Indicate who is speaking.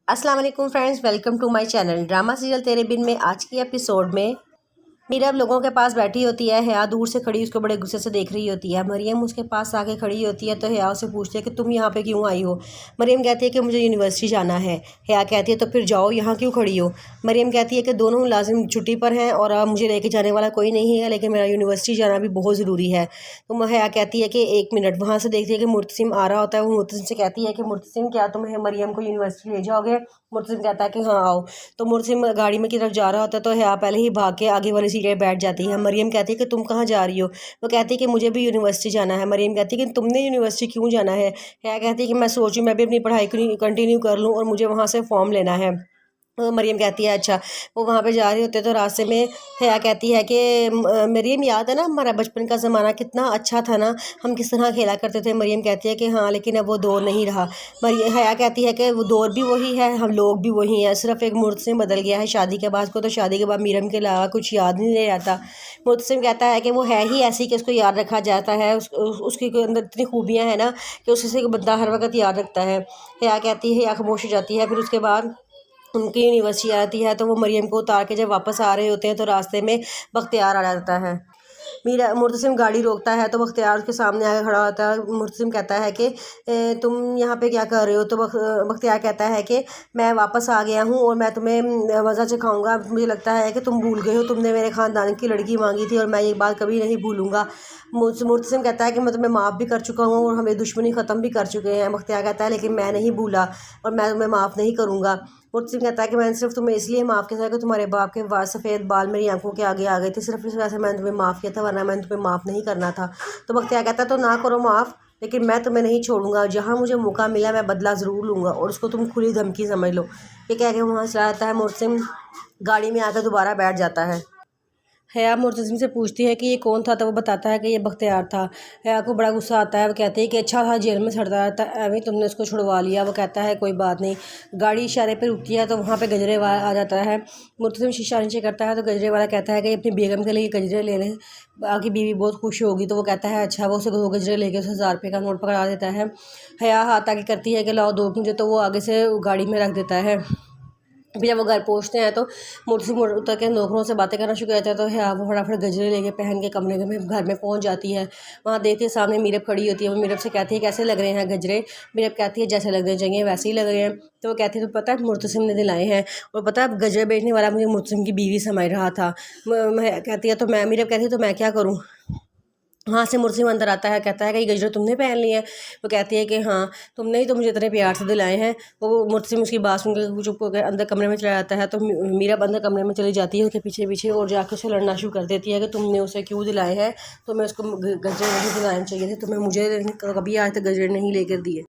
Speaker 1: अस्सलाम वालेकुम friends, welcome to my channel. Drama serial Tere Bin में आज की एपिसोड में मीरा लोगों के पास बैठी होती है। हया दूर से खड़ी उसको बड़े गुस्से से देख रही होती है। मरियम उसके पास आके खड़ी होती है तो हया उससे पूछती है कि तुम यहाँ पे क्यों आई हो। मरियम कहती है कि मुझे यूनिवर्सिटी जाना है। हया कहती है तो फिर जाओ, यहाँ क्यों खड़ी हो। मरियम कहती है कि दोनों मुलाजिम छुट्टी पर हैं और अब मुझे लेके जाने वाला कोई नहीं है, लेकिन मेरा यूनिवर्सिटी जाना भी बहुत ज़रूरी है। तो हया कहती है कि एक मिनट। वहाँ से देखती है कि मुर्तसिम आ रहा होता है। वो मुर्तसिम से कहती है कि मुर्तसिम, क्या तुम मरियम को यूनिवर्सिटी ले जाओगे। मुर्तसिम कहता है कि हाँ आओ। तो मुर्तसिम गाड़ी में की तरफ जा रहा होता है तो हया पहले ही भाग के आगे वाली सीट पर बैठ जाती है। मरियम कहती है कि तुम कहाँ जा रही हो। वो कहती है कि मुझे भी यूनिवर्सिटी जाना है। मरियम कहती है कि तुमने यूनिवर्सिटी क्यों जाना है। हया कहती है कि मैं सोचूं मैं भी अपनी पढ़ाई कंटिन्यू कर लूँ और मुझे वहाँ से फॉर्म लेना है। मरियम कहती है अच्छा। वो वहाँ पे जा रहे होते तो रास्ते में हया कहती है कि मरियम, याद है ना हमारा बचपन का ज़माना कितना अच्छा था ना, हम किस तरह खेला करते थे। मरियम कहती है कि हाँ, लेकिन अब वो दौर नहीं रहा। हया कहती है कि वो दौर भी वही है, हम लोग भी वही हैं, सिर्फ एक मुर्तसिम बदल गया है शादी के बाद को। तो शादी के बाद मरियम के अलावा कुछ याद नहीं रहता। मुर्तसिम कहता है कि वो है ही ऐसी कि उसको याद रखा जाता है, उसके अंदर इतनी खूबियाँ हैं ना कि उससे बंदा हर वक्त याद रखता है। हया कहती है, हया खामोश हो जाती है। फिर उसके बाद उनकी यूनिवर्सिटी आती है तो वो मरियम को उतार के जब वापस आ रहे होते हैं तो रास्ते में बख्तियार आ जाता है। मुर्तसिम गाड़ी रोकता है तो बख्तियार उसके सामने आके खड़ा होता है। मुर्तसिम कहता है कि तुम यहाँ पे क्या कर रहे हो। तो बख्तियार कहता है कि मैं वापस आ गया हूँ और मैं तुम्हें मज़ा चखाऊंगा। मुझे लगता है कि तुम भूल गए हो, तुमने मेरे ख़ानदान की लड़की मांगी थी और मैं ये बात कभी नहीं भूलूंगा। मुर्तसिम कहता है कि मैं तुम्हें माफ़ भी कर चुका हूँ और हमें दुश्मनी ख़त्म भी कर चुके हैं। बख्तियार कहता है लेकिन मैं नहीं भूला और मैं तुम्हें माफ़ नहीं करूँगा। मुर्तसिम कहता है कि मैंने सिर्फ तुम्हें इसलिए माफ़ किया था कि तुम्हारे बाप के सफ़ेद बाल मेरी आंखों के आगे आ गए थे, सिर्फ इस वजह से मैंने तुम्हें माफ़ किया था, वरना मैंने तुम्हें माफ़ नहीं करना था। तो बख्तियार कहता है तो ना करो माफ़, लेकिन मैं तुम्हें नहीं छोड़ूंगा, जहाँ मुझे मौका मिला मैं बदला ज़रूर लूँगा और उसको तुम खुली धमकी समझ लो। ये कह के वहाँ चला जाता है। मुर्तसिम गाड़ी में आकर दोबारा बैठ जाता है। हया मुर्तसिम से पूछती है कि ये कौन था, तो वो बताता है कि ये बख्तियार था। हया को बड़ा गुस्सा आता है। वो कहती है कि अच्छा था जेल में सड़ता रहता, एवं तुमने उसको छुड़वा लिया। वो कहता है कोई बात नहीं। गाड़ी इशारे पर रुकती है तो वहाँ पे गजरे वाला आ जाता है। मुर्तसिम शीशा नीचे करता है तो गजरे वाला कहता है कि अपनी बेगम के लिए गजरे ले लें, आगे बीवी बहुत खुश होगी। तो वो कहता है अच्छा। वो उसे 2 गजरे लेके उसे 1000 रुपये का नोट पकड़ा देता है। हया हाथ आगे करती है कि लाओ दो मुझे, तो वो आगे से गाड़ी में रख देता है। फिर जब वो घर पहुँचते हैं तो मुर्तसिम उतर के नौकरों से बातें करना शुरू करता है। तो हया वो फटाफट गजरे लेके पहन के कमरे में घर में पहुँच जाती है। वहाँ देखते ही सामने मीरब खड़ी होती है। वो मीरब से कहती है कैसे लग रहे हैं गजरे। मीरब कहती है जैसे लगने चाहिए वैसे ही लग रहे हैं। तो वो कहती है तो पता है मुर्तसिम ने दिलाए हैं, और पता है गजरे बेचने वाला मुझे मुर्तसिम की बीवी समझ रहा था। कहती है तो मैं मीरब कहती है तो मैं क्या करूँ। वहाँ से मुर्तसिम अंदर आता है, कहता है कि ये गजरे तुमने पहन लिए हैं। वो कहती है कि हाँ, तुमने ही तो मुझे इतने प्यार से दिलाए हैं। वो मुर्तसिम उसकी बात सुन के चुप होकर अंदर कमरे में चला जाता है। तो मीरा अंदर कमरे में चली जाती है उसके पीछे पीछे और जाकर उसे लड़ना शुरू कर देती है कि तुमने उसे क्यों दिलाए हैं, तो मैं उसको गजरे नहीं दिलाने चाहिए थे, तुम्हें मुझे कभी आज तक गजरे नहीं लेकर दिए।